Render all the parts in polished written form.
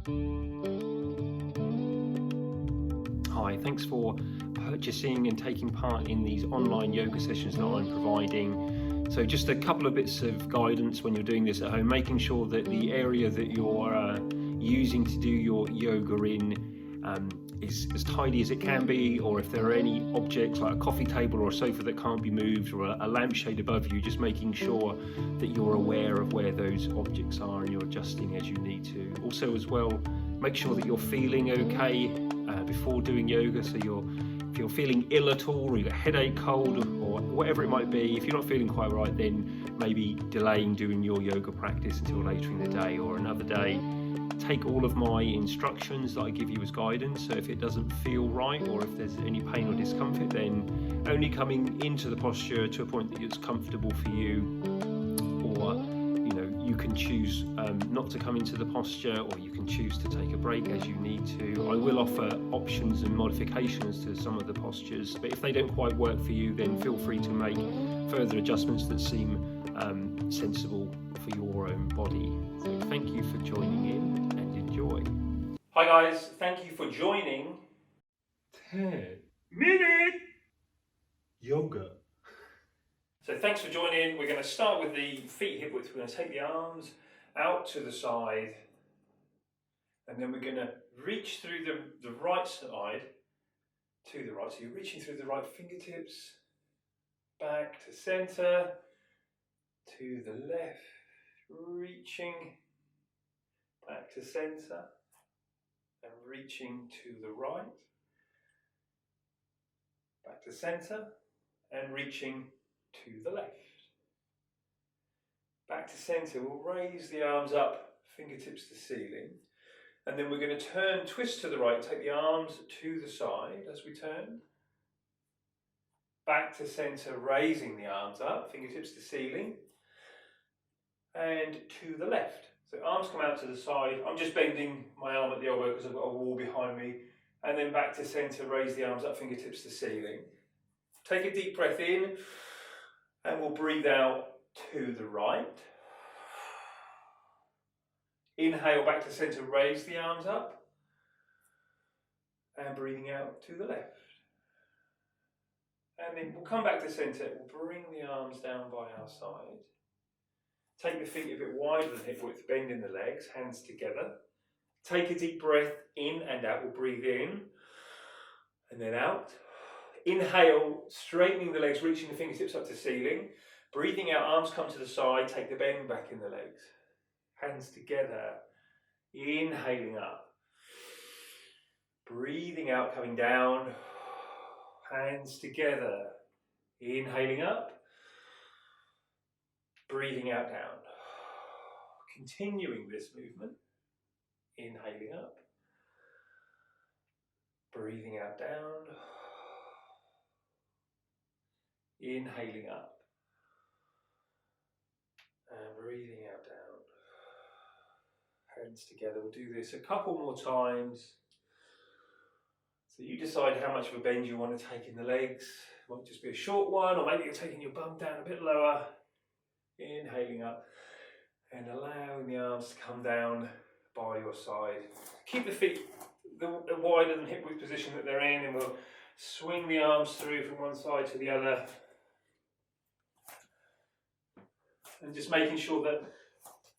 Hi, thanks for purchasing and taking part in these online yoga sessions that I'm providing. So just a couple of bits of guidance when you're doing this at home, making sure that the area that you're using to do your yoga in is as tidy as it can be, or if there are any objects like a coffee table or a sofa that can't be moved, or a lampshade above you, just making sure that you're aware of where those objects are and you're adjusting as you need to. Also as well, make sure that you're feeling okay before doing yoga. So if you're feeling ill at all, or you've got a headache, cold, or whatever it might be, if you're not feeling quite right, then maybe delaying doing your yoga practice until later in the day or another day. Take all of my instructions that I give you as guidance. So if it doesn't feel right, or if there's any pain or discomfort, then only coming into the posture to a point that it's comfortable for you, or you can choose not to come into the posture, or you can choose to take a break as you need to. I will offer options and modifications to some of the postures, but if they don't quite work for you, then feel free to make further adjustments that seem sensible for your own body. So thank you for joining in and enjoy. Hi guys, thank you for joining 10-minute yoga. So thanks for joining. We're going to start with the feet hip width. We're going to take the arms out to the side, and then we're going to reach through the right side to the right. So you're reaching through the right fingertips, back to center, to the left, reaching back to center, and reaching to the right, back to center, and reaching to the left. Back to center, we'll raise the arms up, fingertips to ceiling, and then we're going to twist to the right, take the arms to the side as we turn. Back to center, raising the arms up, fingertips to ceiling, and to the left. So arms come out to the side, I'm just bending my arm at the elbow because I've got a wall behind me, and then back to center, raise the arms up, fingertips to ceiling. Take a deep breath in, and we'll breathe out to the right. Inhale back to center, raise the arms up, and breathing out to the left. And then we'll come back to center, we'll bring the arms down by our side. Take the feet a bit wider than hip width, bending the legs, hands together. Take a deep breath in and out, we'll breathe in, and then out. Inhale, straightening the legs, reaching the fingertips up to ceiling. Breathing out, arms come to the side, take the bend back in the legs. Hands together, inhaling up. Breathing out, coming down, hands together. Inhaling up, breathing out, down. Continuing this movement, inhaling up, breathing out, down. Inhaling up, and breathing out, down. Hands together. We'll do this a couple more times. So you decide how much of a bend you want to take in the legs. It might just be a short one, or maybe you're taking your bum down a bit lower. Inhaling up and allowing the arms to come down by your side. Keep the feet the wider than hip width position that they're in, and we'll swing the arms through from one side to the other. And just making sure that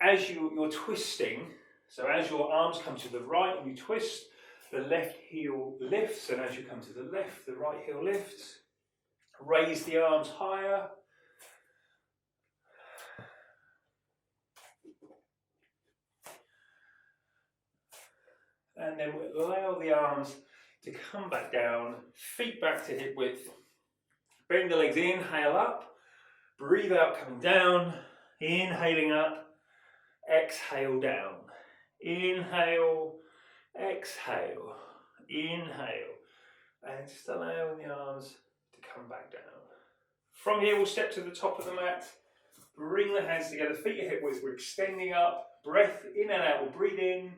as you're twisting, so as your arms come to the right and you twist, the left heel lifts, and as you come to the left, the right heel lifts. Raise the arms higher. And then we'll allow the arms to come back down, feet back to hip width. Bend the legs, inhale up, breathe out, coming down, inhaling up, exhale down. Inhale, exhale, inhale, and just allowing the arms to come back down. From here, we'll step to the top of the mat, bring the hands together, feet at hip width, we're extending up, breath in and out, we'll breathe in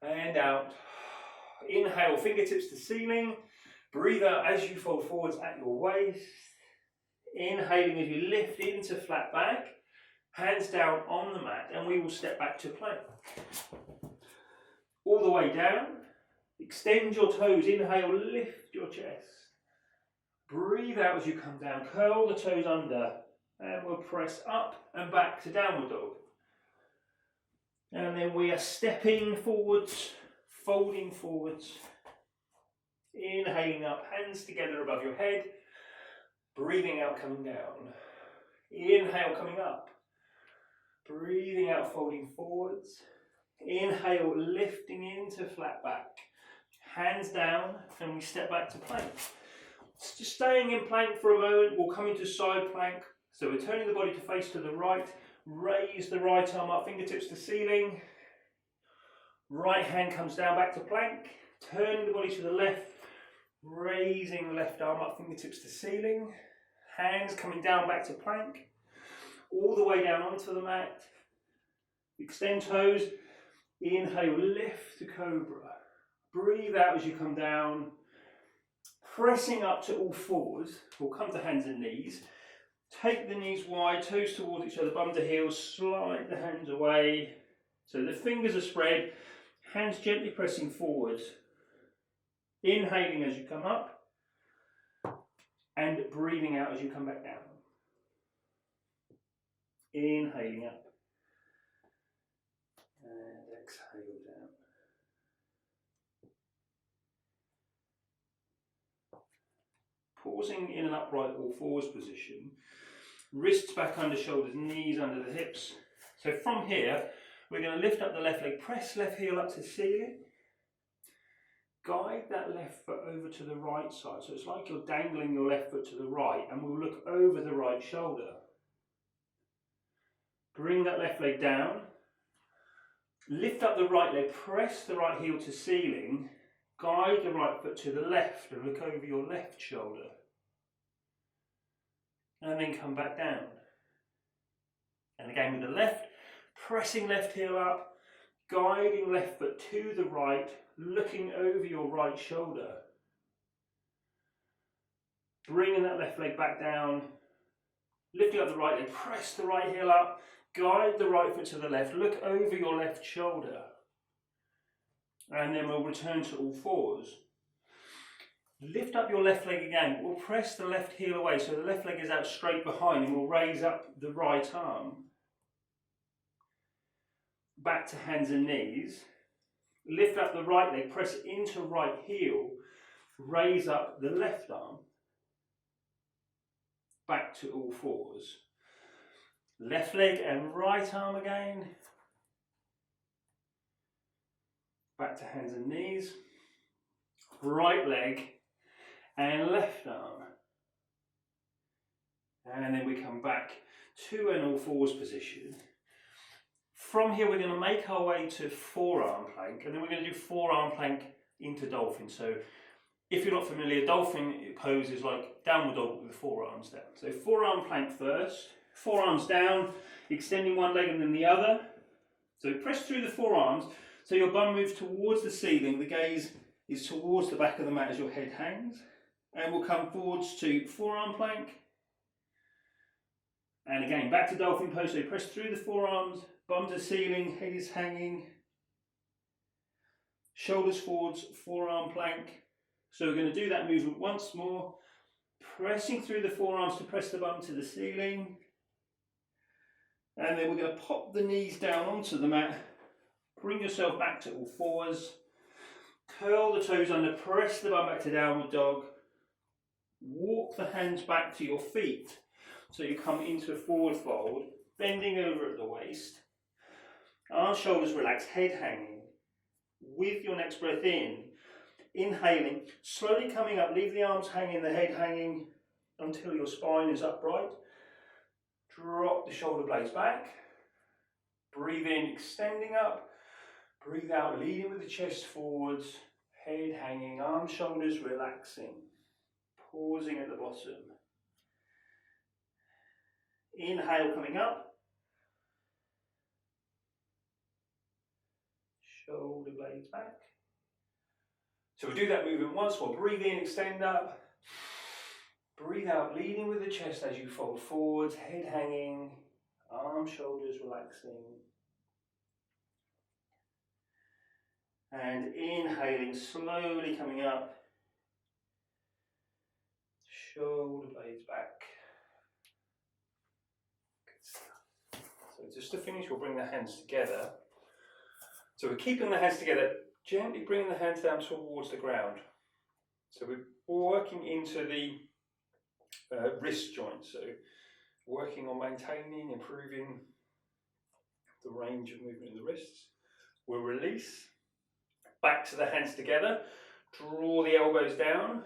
and out. Inhale, fingertips to ceiling, breathe out as you fold forwards at your waist. Inhaling as you lift into flat back, hands down on the mat, and we will step back to plank. all the way down. Extend your toes, inhale, lift your chest. Breathe out as you come down, curl the toes under, and we'll press up and back to downward dog. And then we are stepping forwards, folding forwards, inhaling up, hands together above your head, breathing out, coming down. Inhale, coming up, breathing out, folding forwards. Inhale, lifting into flat back. Hands down, and we step back to plank. Just staying in plank for a moment, we'll come into side plank. So we're turning the body to face to the right. Raise the right arm up, fingertips to ceiling. Right hand comes down back to plank. Turning the body to the left. Raising the left arm up, fingertips to ceiling. Hands coming down back to plank. All the way down onto the mat. Extend toes. Inhale, lift to cobra. Breathe out as you come down. Pressing up to all fours. We'll come to hands and knees. Take the knees wide, toes towards each other, bum to heels, slide the hands away. So the fingers are spread, hands gently pressing forwards. Inhaling as you come up, and breathing out as you come back down. Inhaling up, and exhale down. Pausing in an upright all fours position. Wrists back under shoulders, knees under the hips. So from here, we're going to lift up the left leg, press left heel up to ceiling. Guide that left foot over to the right side. So it's like you're dangling your left foot to the right, and we'll look over the right shoulder. Bring that left leg down. Lift up the right leg, press the right heel to ceiling. Guide the right foot to the left and look over your left shoulder. And then come back down. And again with the left, pressing left heel up, guiding left foot to the right, looking over your right shoulder. Bringing that left leg back down, lifting up the right leg, press the right heel up, guide the right foot to the left, look over your left shoulder. And then we'll return to all fours. Lift up your left leg again. We'll press the left heel away so the left leg is out straight behind, and we'll raise up the right arm. Back to hands and knees. Lift up the right leg, press into right heel, raise up the left arm. Back to all fours. Left leg and right arm again. Back to hands and knees. Right leg and left arm. And then we come back to an all fours position. From here we're going to make our way to forearm plank, and then we're going to do forearm plank into dolphin. So if you're not familiar, dolphin pose is like downward dog with the forearms down. So forearm plank first, forearms down, extending one leg and then the other. So press through the forearms so your bum moves towards the ceiling, the gaze is towards the back of the mat as your head hangs. And we'll come forwards to forearm plank. And again, back to dolphin pose, so press through the forearms, bum to ceiling, head is hanging. Shoulders forwards, forearm plank. So we're going to do that movement once more, pressing through the forearms to press the bum to the ceiling. And then we're going to pop the knees down onto the mat, bring yourself back to all fours, curl the toes under, press the bum back to downward dog, walk the hands back to your feet. So you come into a forward fold, bending over at the waist, arms, shoulders relaxed, head hanging. With your next breath in, inhaling, slowly coming up, leave the arms hanging, the head hanging until your spine is upright. Drop the shoulder blades back. Breathe in, extending up. Breathe out, leading with the chest forwards, head hanging, arms, shoulders relaxing. Pausing at the bottom. Inhale, coming up. Shoulder blades back. So we'll do that movement once more. Breathe in, extend up. Breathe out, leading with the chest as you fold forwards, head hanging, arms, shoulders relaxing. And inhaling, slowly coming up. Shoulder blades back. Good stuff. So just to finish, we'll bring the hands together. So we're keeping the hands together, gently bringing the hands down towards the ground. So we're working into the wrist joint. So working on maintaining, improving the range of movement in the wrists. We'll release. Back to the hands together. Draw the elbows down.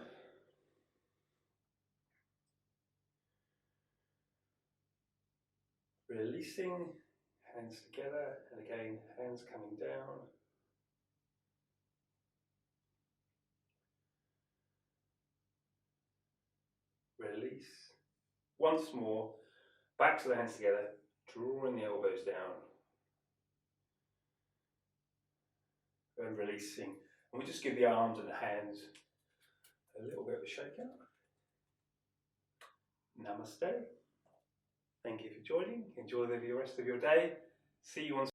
Releasing, hands together, and again, hands coming down. Release. Once more, back to the hands together, drawing the elbows down. And releasing. And we just give the arms and the hands a little bit of a shake out. Namaste. Thank you for joining. Enjoy the rest of your day. See you on